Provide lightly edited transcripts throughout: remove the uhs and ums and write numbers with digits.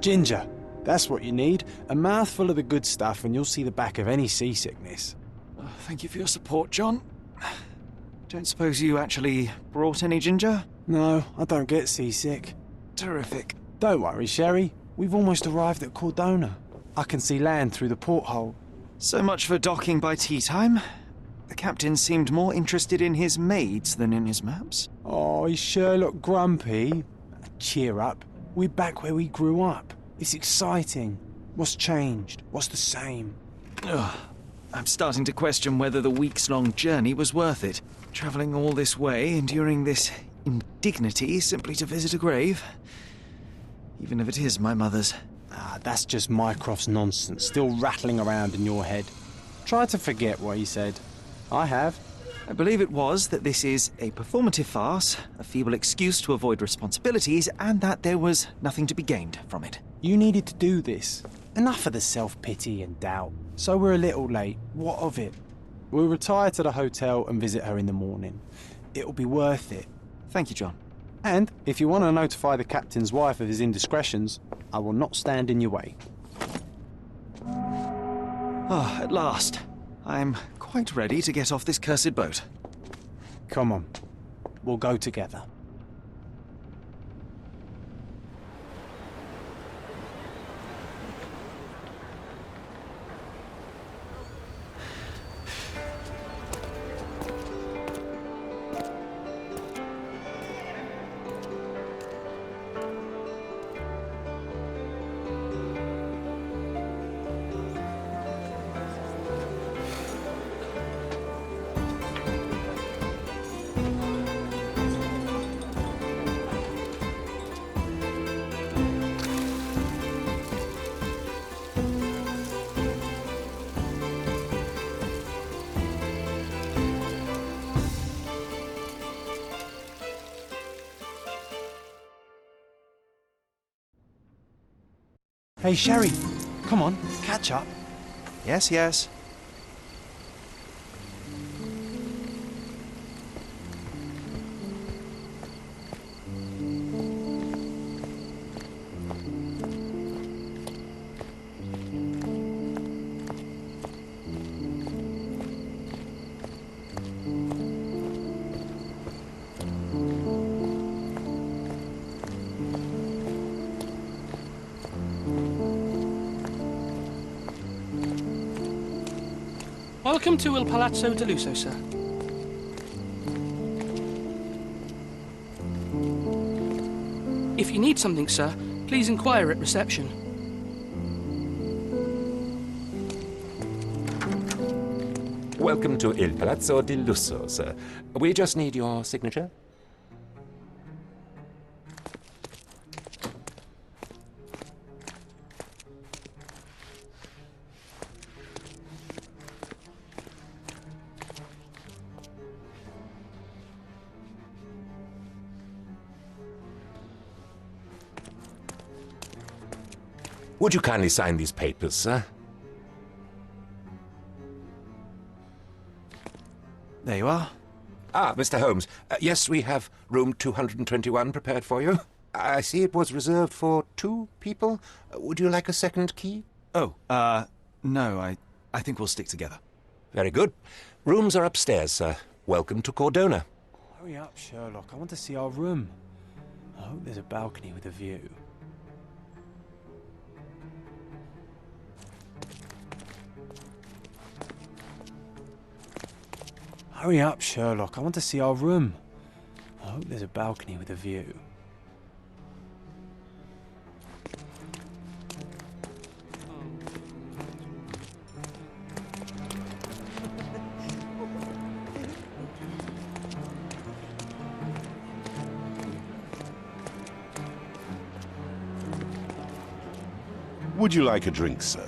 Ginger. That's what you need. A mouthful of the good stuff and you'll see the back of any seasickness. Thank you for your support, John. Don't suppose you actually brought any ginger? No, I don't get seasick. Terrific. Don't worry, Sherry. We've almost arrived at Cordona. I can see land through the porthole. So much for docking by tea time. The captain seemed more interested in his maids than in his maps. Oh, is Sherlock grumpy? Cheer up. We're back where we grew up. It's exciting. What's changed? What's the same? Ugh. I'm starting to question whether the weeks-long journey was worth it. Travelling all this way, enduring this indignity simply to visit a grave. Even if it is my mother's. Ah, that's just Mycroft's nonsense, still rattling around in your head. Try to forget what he said. I have. I believe it was that this is a performative farce, a feeble excuse to avoid responsibilities, and that there was nothing to be gained from it. You needed to do this. Enough of the self-pity and doubt. So we're a little late. What of it? We'll retire to the hotel and visit her in the morning. It'll be worth it. Thank you, John. And if you want to notify the captain's wife of his indiscretions, I will not stand in your way. Ah, at last. I'm quite ready to get off this cursed boat. Come on. We'll go together. Hey, Sherry, come on, catch up. Yes, yes. Welcome to Il Palazzo de Lusso, sir. If you need something, sir, please inquire at reception. Welcome to Il Palazzo di Lusso, sir. We just need your signature. Would you kindly sign these papers, sir? There you are. Ah, Mr. Holmes. Yes, we have room 221 prepared for you. I see it was reserved for 2 people. Would you like a second key? Oh, no, I think we'll stick together. Very good. Rooms are upstairs, sir. Welcome to Cordona. Hurry up, Sherlock. I want to see our room. I hope there's a balcony with a view. Hurry up, Sherlock. I want to see our room. I hope there's a balcony with a view. Would you like a drink, sir?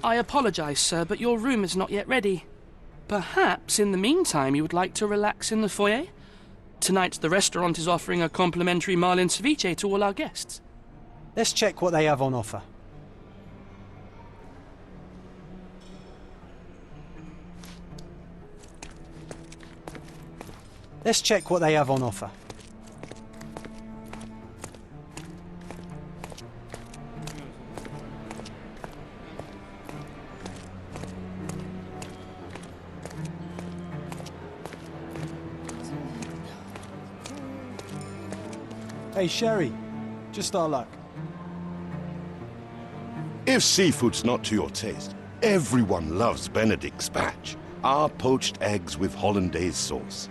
I apologise, sir, but your room is not yet ready. Perhaps, in the meantime, you would like to relax in the foyer? Tonight, the restaurant is offering a complimentary marlin ceviche to all our guests. Let's check what they have on offer. Let's check what they have on offer. Hey, Sherry. Just our luck. If seafood's not to your taste, everyone loves Benedict's batch. Our poached eggs with hollandaise sauce.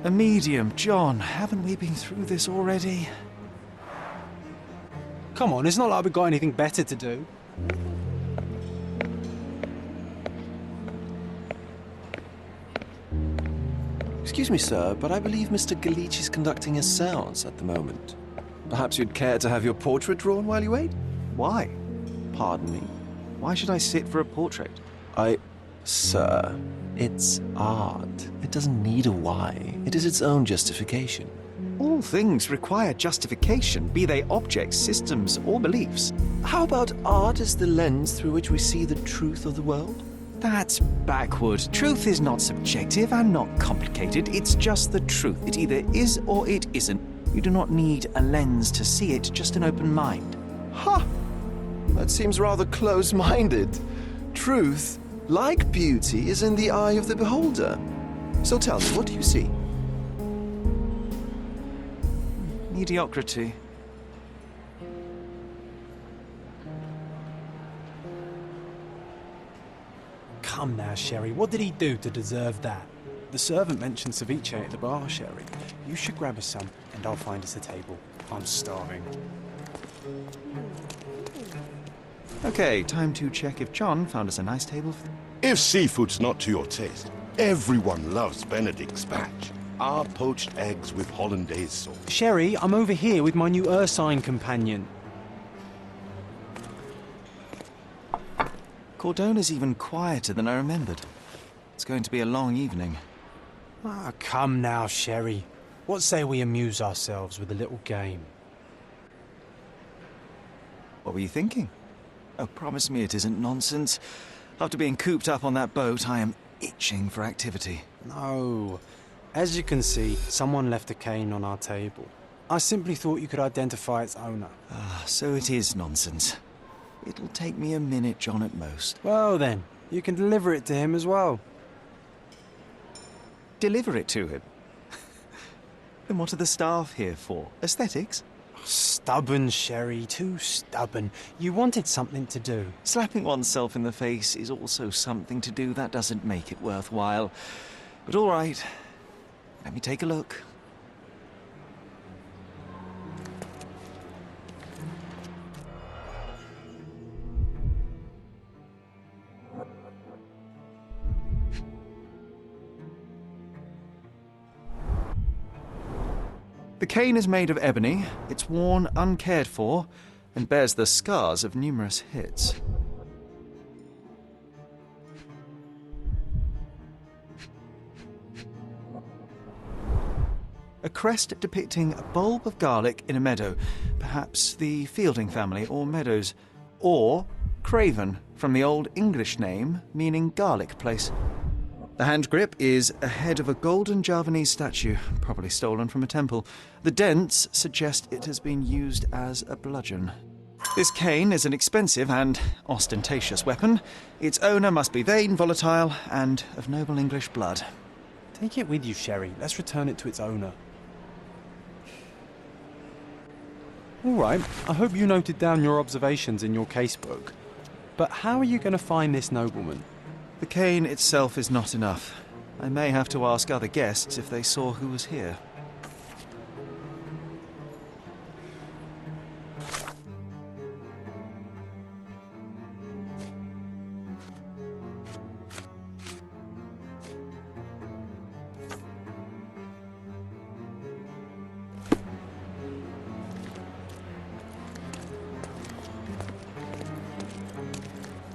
A medium, John. Haven't we been through this already? Come on, it's not like we've got anything better to do. Excuse me, sir, but I believe Mr. Galich is conducting a séance at the moment. Perhaps you'd care to have your portrait drawn while you wait? Why? Pardon me? Why should I sit for a portrait? Sir, it's art. It doesn't need a why. It is its own justification. All things require justification, be they objects, systems, or beliefs. How about art as the lens through which we see the truth of the world? That's backward. Truth is not subjective and not complicated. It's just the truth. It either is or it isn't. You do not need a lens to see it, just an open mind. Ha! That seems rather close-minded. Truth, like beauty, is in the eye of the beholder. So tell me, what do you see? Mediocrity. Come now, Sherry, what did he do to deserve that? The servant mentioned ceviche at the bar, Sherry. You should grab us some, and I'll find us a table. I'm starving. Okay, time to check if John found us a nice table. If seafood's not to your taste, everyone loves Benedict spatch. Our poached eggs with hollandaise sauce. Sherry, I'm over here with my new Ursine companion. Cordona's even quieter than I remembered. It's going to be a long evening. Ah, come now, Sherry. What say we amuse ourselves with a little game? What were you thinking? Oh, promise me it isn't nonsense. After being cooped up on that boat, I am itching for activity. No. As you can see, someone left a cane on our table. I simply thought you could identify its owner. Ah, so it is nonsense. It'll take me a minute, John, at most. Well then, you can deliver it to him as well. Deliver it to him? Then what are the staff here for? Aesthetics? Stubborn, Sherry, too stubborn. You wanted something to do. Slapping oneself in the face is also something to do. That doesn't make it worthwhile. But all right, let me take a look. The cane is made of ebony, it's worn uncared for, and bears the scars of numerous hits. A crest depicting a bulb of garlic in a meadow, perhaps the Fielding family or Meadows, or Craven, from the Old English name meaning garlic place. The hand grip is a head of a golden Javanese statue, probably stolen from a temple. The dents suggest it has been used as a bludgeon. This cane is an expensive and ostentatious weapon. Its owner must be vain, volatile, and of noble English blood. Take it with you, Sherry. Let's return it to its owner. All right, I hope you noted down your observations in your casebook. But how are you going to find this nobleman? The cane itself is not enough. I may have to ask other guests if they saw who was here.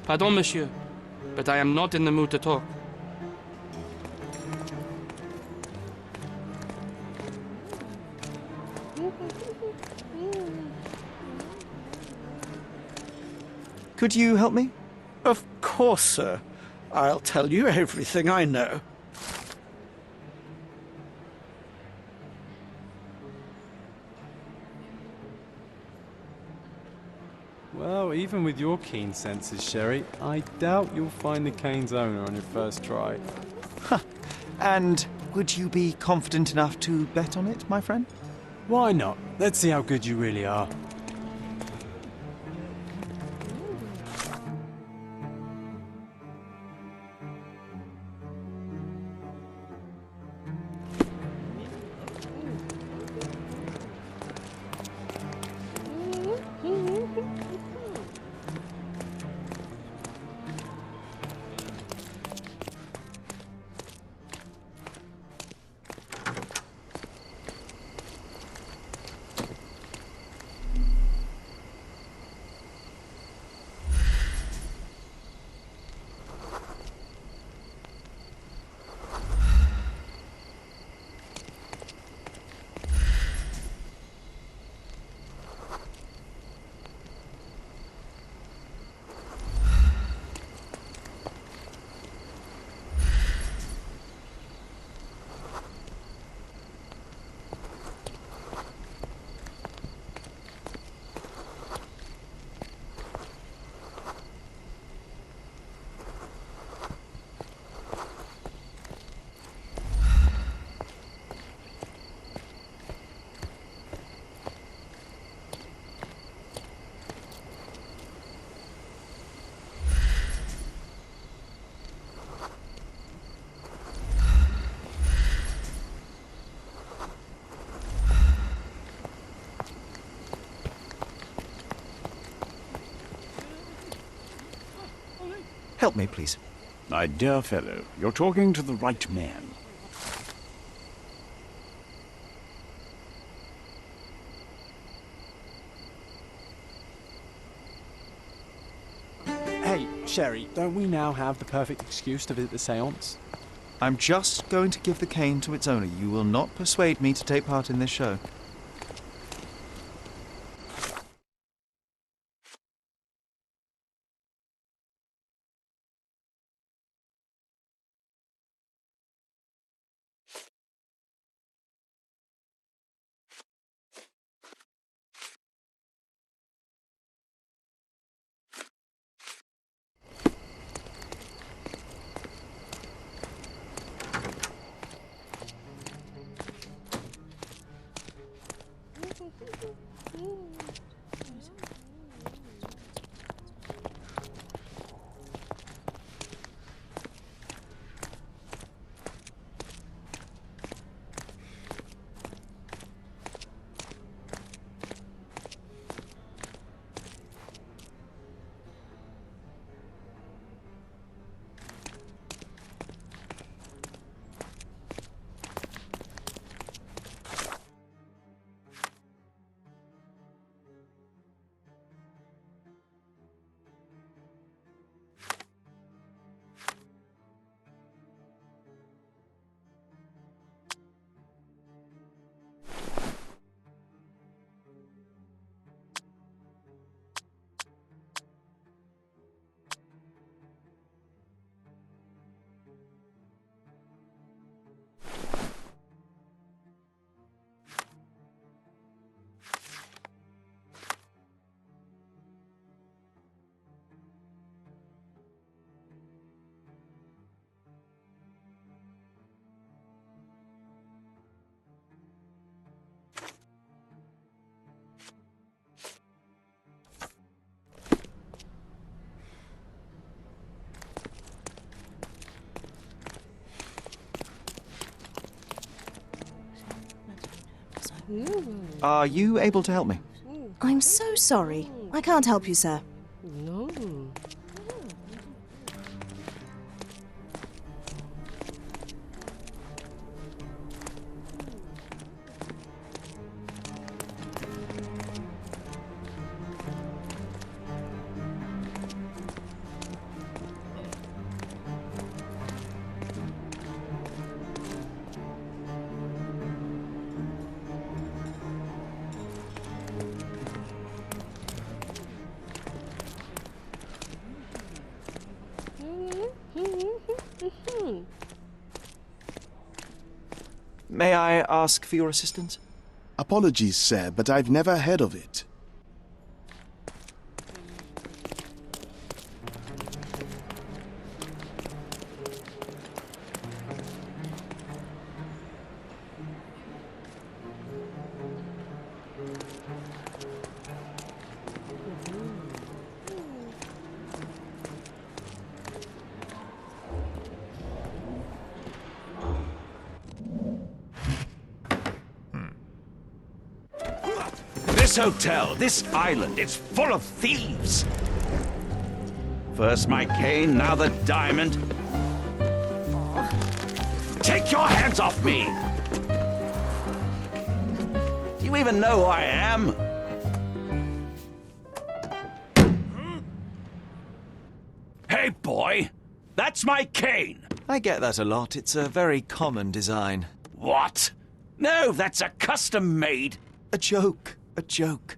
Pardon, monsieur, but I am not in the mood to talk. Could you help me? Of course, sir. I'll tell you everything I know. Well, even with your keen senses, Sherry, I doubt you'll find the cane's owner on your first try. And would you be confident enough to bet on it, my friend? Why not? Let's see how good you really are. Help me, please. My dear fellow, you're talking to the right man. Hey, Sherry, don't we now have the perfect excuse to visit the seance? I'm just going to give the cane to its owner. You will not persuade me to take part in this show. Are you able to help me? I'm so sorry. I can't help you, sir. No. May I ask for your assistance? Apologies, sir, but I've never heard of it. This hotel, this island, it's full of thieves. First my cane, now the diamond. Take your hands off me! Do you even know who I am? Hey, boy! That's my cane! I get that a lot. It's a very common design. What? No, that's a custom-made... A joke. A joke.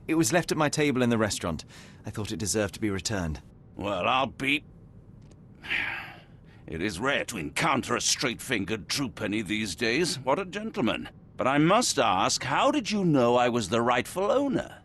It was left at my table in the restaurant. I thought it deserved to be returned. Well, I'll be... It is rare to encounter a straight-fingered true penny these days. What a gentleman. But I must ask, how did you know I was the rightful owner?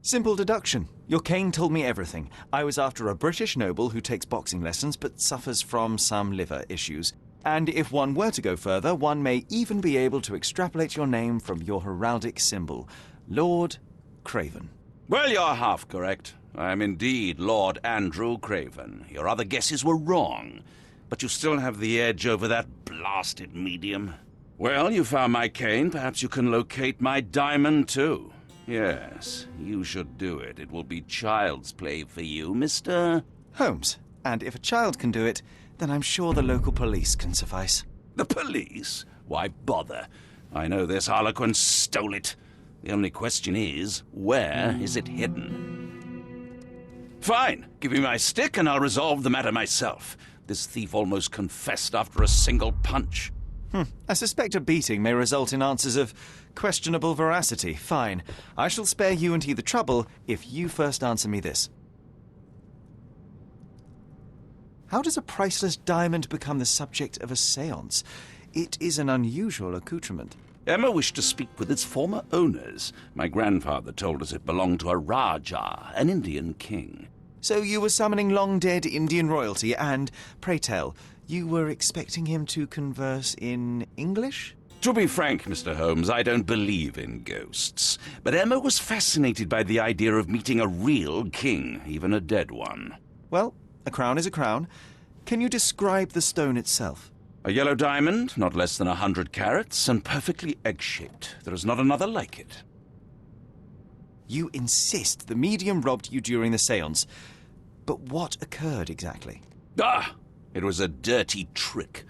Simple deduction. Your cane told me everything. I was after a British noble who takes boxing lessons but suffers from some liver issues. And if one were to go further, one may even be able to extrapolate your name from your heraldic symbol, Lord Craven. Well, you're half correct. I am indeed Lord Andrew Craven. Your other guesses were wrong. But you still have the edge over that blasted medium. Well, you found my cane. Perhaps you can locate my diamond, too. Yes, you should do it. It will be child's play for you, Mr. Holmes. And if a child can do it, then I'm sure the local police can suffice. The police? Why bother? I know this harlequin stole it. The only question is, where is it hidden? Fine. Give me my stick and I'll resolve the matter myself. This thief almost confessed after a single punch. I suspect a beating may result in answers of questionable veracity. Fine. I shall spare you and he the trouble if you first answer me this. How does a priceless diamond become the subject of a séance? It is an unusual accoutrement. Emma wished to speak with its former owners. My grandfather told us it belonged to a Rajah, an Indian king. So you were summoning long-dead Indian royalty and, pray tell, you were expecting him to converse in English? To be frank, Mr. Holmes, I don't believe in ghosts. But Emma was fascinated by the idea of meeting a real king, even a dead one. Well, a crown is a crown. Can you describe the stone itself? A yellow diamond, not less than 100 carats, and perfectly egg-shaped. There is not another like it. You insist the medium robbed you during the séance. But what occurred exactly? It was a dirty trick.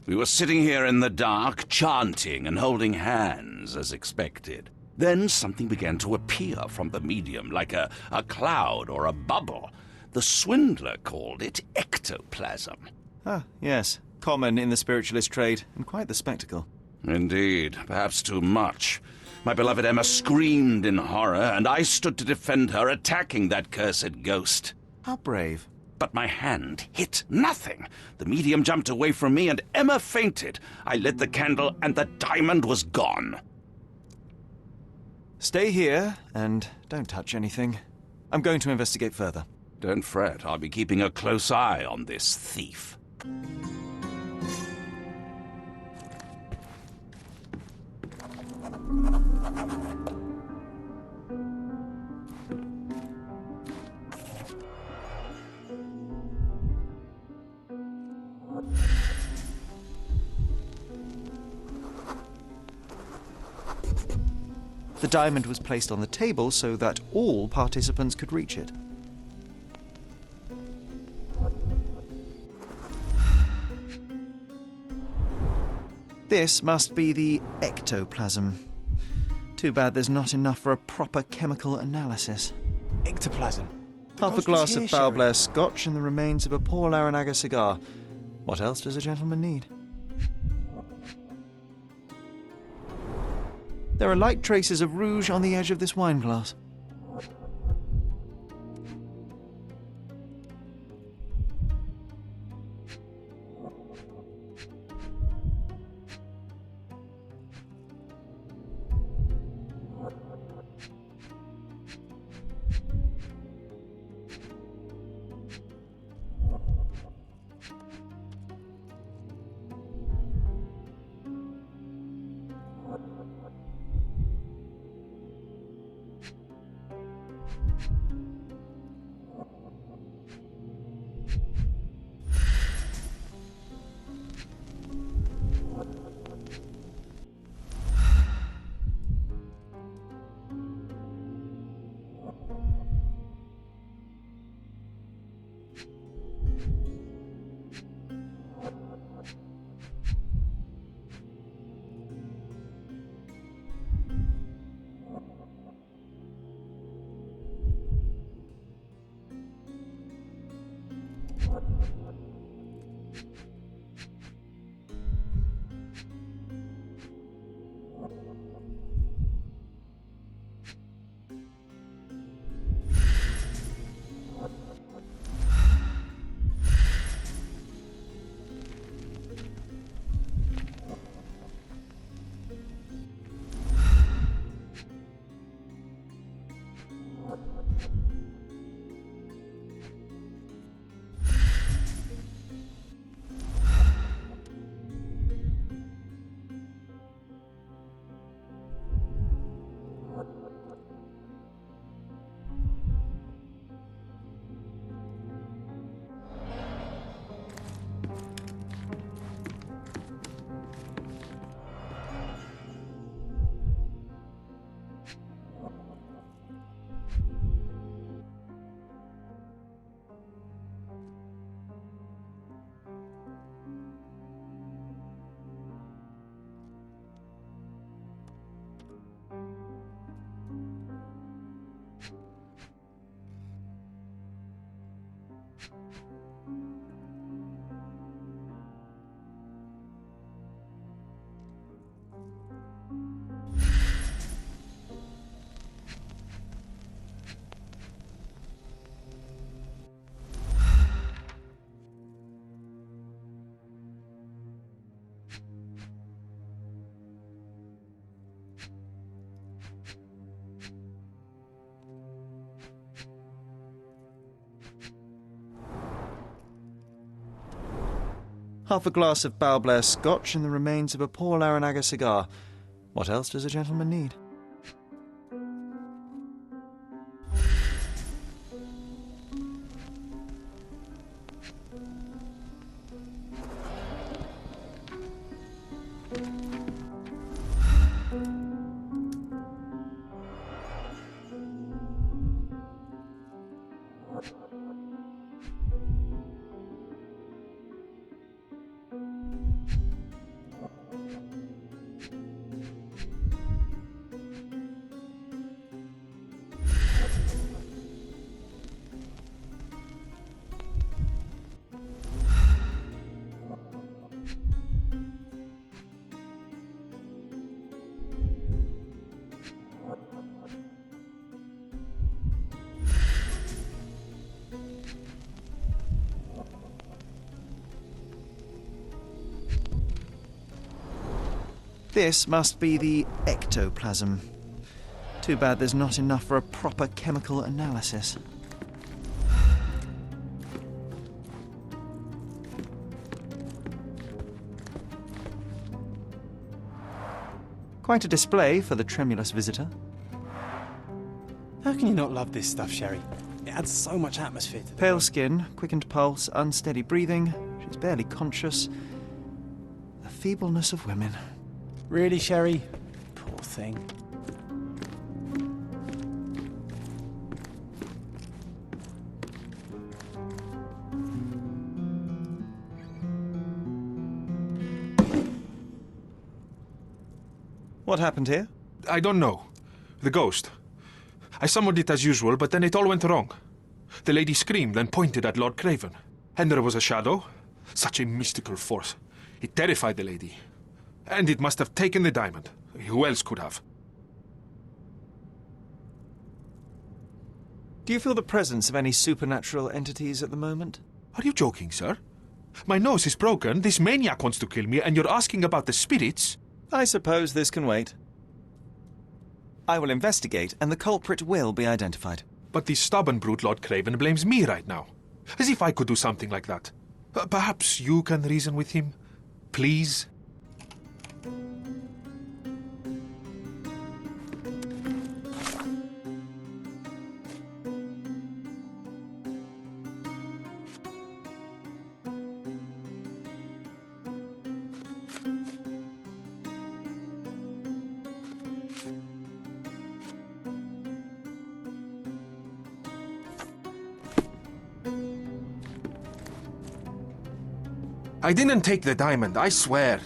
We were sitting here in the dark, chanting and holding hands, as expected. Then something began to appear from the medium, like a cloud or a bubble. The swindler called it ectoplasm. Ah, yes. Common in the spiritualist trade, and quite the spectacle. Indeed, perhaps too much. My beloved Emma screamed in horror, and I stood to defend her, attacking that cursed ghost. How brave. But my hand hit nothing. The medium jumped away from me, and Emma fainted. I lit the candle, and the diamond was gone. Stay here, and don't touch anything. I'm going to investigate further. Don't fret, I'll be keeping a close eye on this thief. The diamond was placed on the table so that all participants could reach it. This must be the ectoplasm. Too bad there's not enough for a proper chemical analysis. Ectoplasm. Half a glass of foul Blair scotch and the remains of a Paul Larranaga cigar. What else does a gentleman need? There are light traces of rouge on the edge of this wine glass. Half a glass of Balblair Scotch and the remains of a Paul Aranaga cigar. What else does a gentleman need? This must be the ectoplasm. Too bad there's not enough for a proper chemical analysis. Quite a display for the tremulous visitor. How can you not love this stuff, Sherry? It adds so much atmosphere to the Pale skin, quickened pulse, unsteady breathing. She's barely conscious. The feebleness of women. Really, Sherry? Poor thing. What happened here? I don't know. The ghost. I summoned it as usual, but then it all went wrong. The lady screamed and pointed at Lord Craven. And there was a shadow. Such a mystical force. It terrified the lady. And it must have taken the diamond. Who else could have? Do you feel the presence of any supernatural entities at the moment? Are you joking, sir? My nose is broken, this maniac wants to kill me, and you're asking about the spirits? I suppose this can wait. I will investigate, and the culprit will be identified. But the stubborn brute Lord Craven blames me right now. As if I could do something like that. Perhaps you can reason with him? Please? I didn't take the diamond, I swear.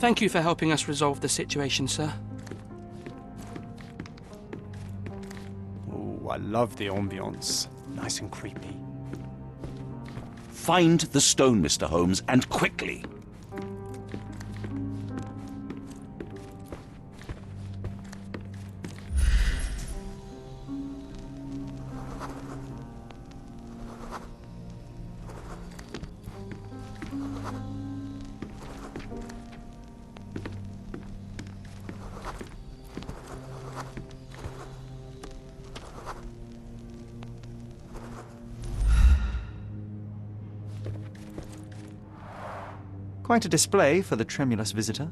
Thank you for helping us resolve the situation, sir. Oh, I love the ambience. Nice and creepy. Find the stone, Mr. Holmes, and quickly. Quite a display for the tremulous visitor.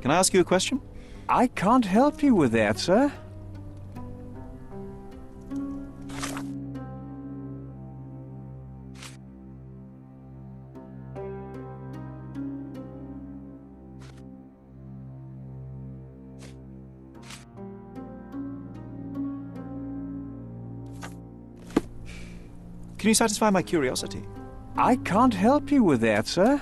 Can I ask you a question? I can't help you with that, sir. Can you satisfy my curiosity? I can't help you with that, sir.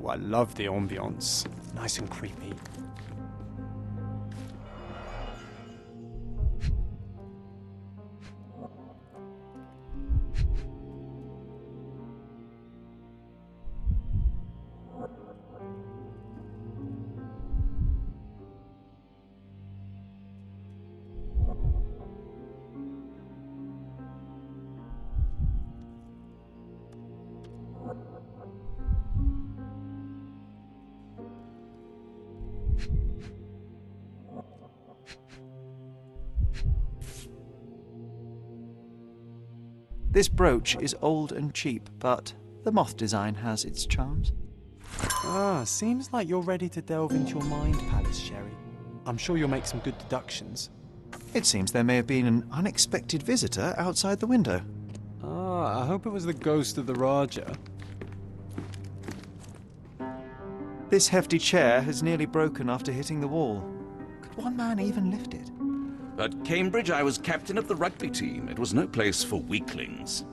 I love the ambience. Nice and creepy. This brooch is old and cheap, but the moth design has its charms. Ah, seems like you're ready to delve into your mind palace, Sherry. I'm sure you'll make some good deductions. It seems there may have been an unexpected visitor outside the window. Ah, I hope it was the ghost of the Raja. This hefty chair has nearly broken after hitting the wall. Could one man even lift it? At Cambridge, I was captain of the rugby team. It was no place for weaklings.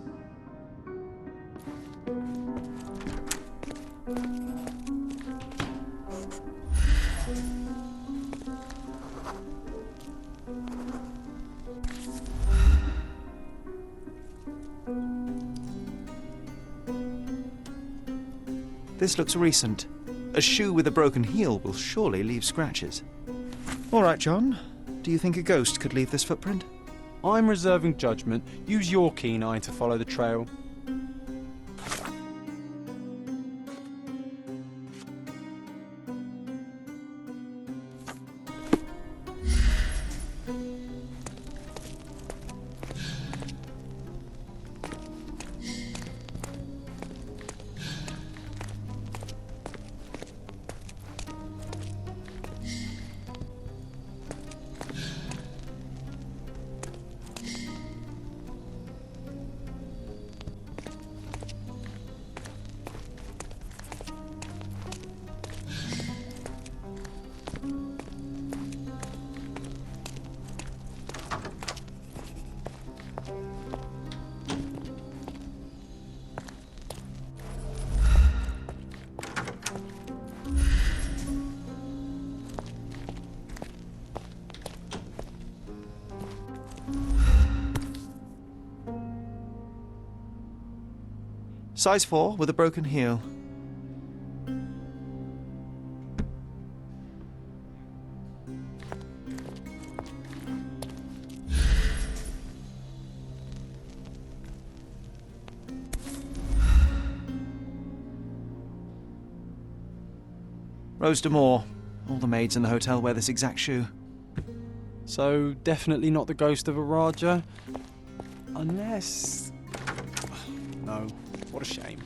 This looks recent. A shoe with a broken heel will surely leave scratches. All right, John. Do you think a ghost could leave this footprint? I'm reserving judgment. Use your keen eye to follow the trail. Size 4 with a broken heel. Rose D'Amour. All the maids in the hotel wear this exact shoe. So, definitely not the ghost of a Raja? Unless... No. What a shame.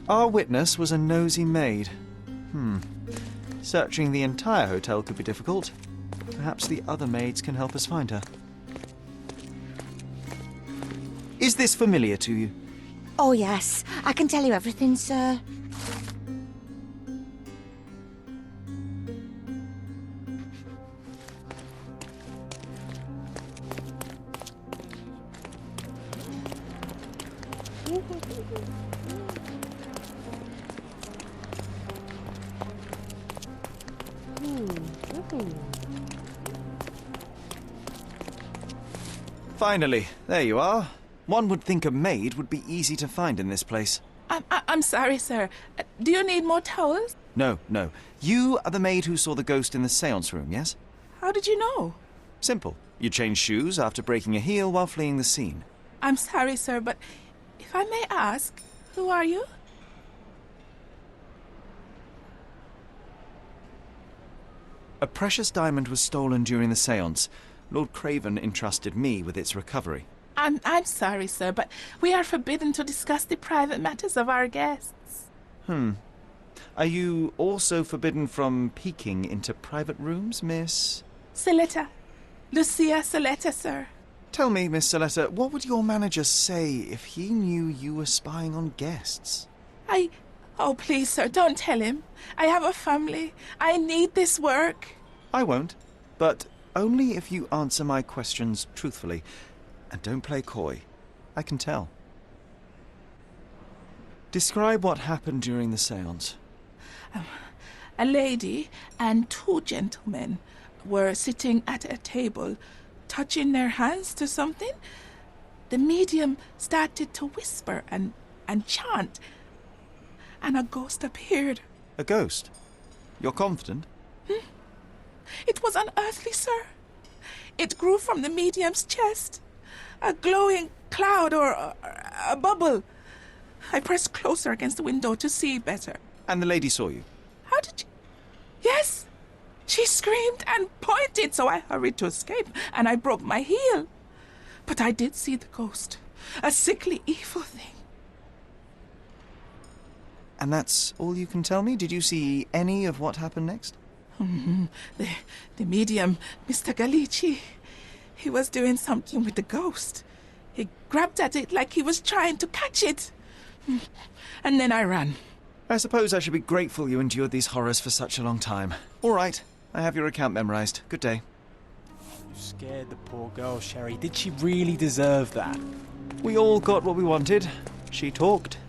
Our witness was a nosy maid. Searching the entire hotel could be difficult. Perhaps the other maids can help us find her. Is this familiar to you? Oh, yes. I can tell you everything, sir. Finally, there you are. One would think a maid would be easy to find in this place. I'm sorry, sir. Do you need more towels? No. You are the maid who saw the ghost in the seance room, yes? How did you know? Simple. You changed shoes after breaking a heel while fleeing the scene. I'm sorry, sir, but if I may ask, who are you? A precious diamond was stolen during the seance. Lord Craven entrusted me with its recovery. I'm sorry, sir, but we are forbidden to discuss the private matters of our guests. Are you also forbidden from peeking into private rooms, Miss? Saletta. Lucia Saletta, sir. Tell me, Miss Saletta, what would your manager say if he knew you were spying on guests? Oh, please, sir, don't tell him. I have a family. I need this work. I won't, but only if you answer my questions truthfully. And don't play coy. I can tell. Describe what happened during the seance. A lady and two gentlemen were sitting at a table, touching their hands to something. The medium started to whisper and chant, and a ghost appeared. A ghost? You're confident? It was unearthly, sir. It grew from the medium's chest. A glowing cloud or a bubble. I pressed closer against the window to see better. And the lady saw you? How did you... Yes! She screamed and pointed, so I hurried to escape, and I broke my heel. But I did see the ghost. A sickly, evil thing. And that's all you can tell me? Did you see any of what happened next? The medium, Mr. Galici, he was doing something with the ghost. He grabbed at it like he was trying to catch it. And then I ran. I suppose I should be grateful you endured these horrors for such a long time. All right, I have your account memorized. Good day. You scared the poor girl, Sherry. Did she really deserve that? We all got what we wanted. She talked.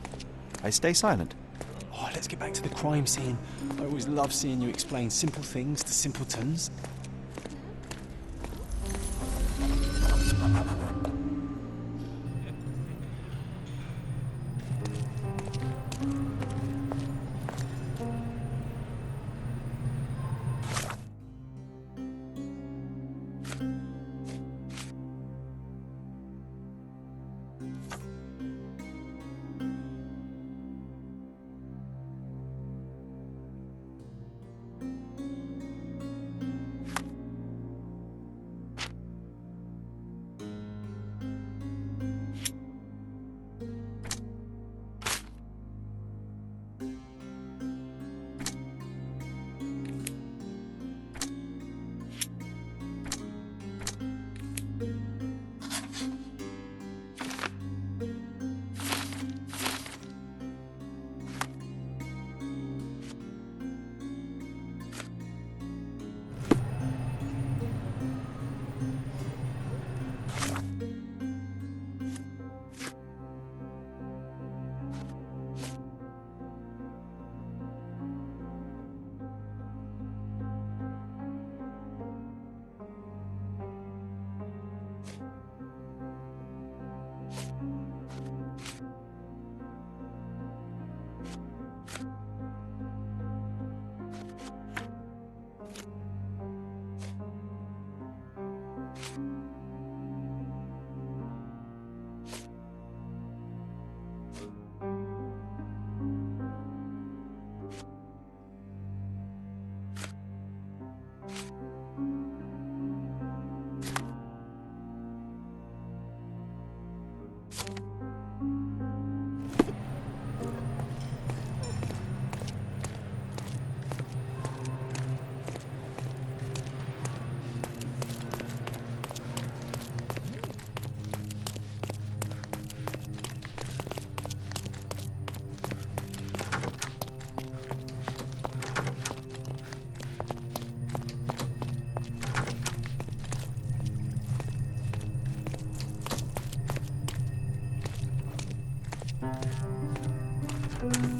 I stay silent. Oh, let's get back to the crime scene. I always love seeing you explain simple things to simpletons.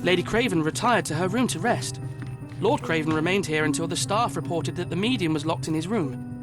Lady Craven retired to her room to rest. Lord Craven remained here until the staff reported that the medium was locked in his room.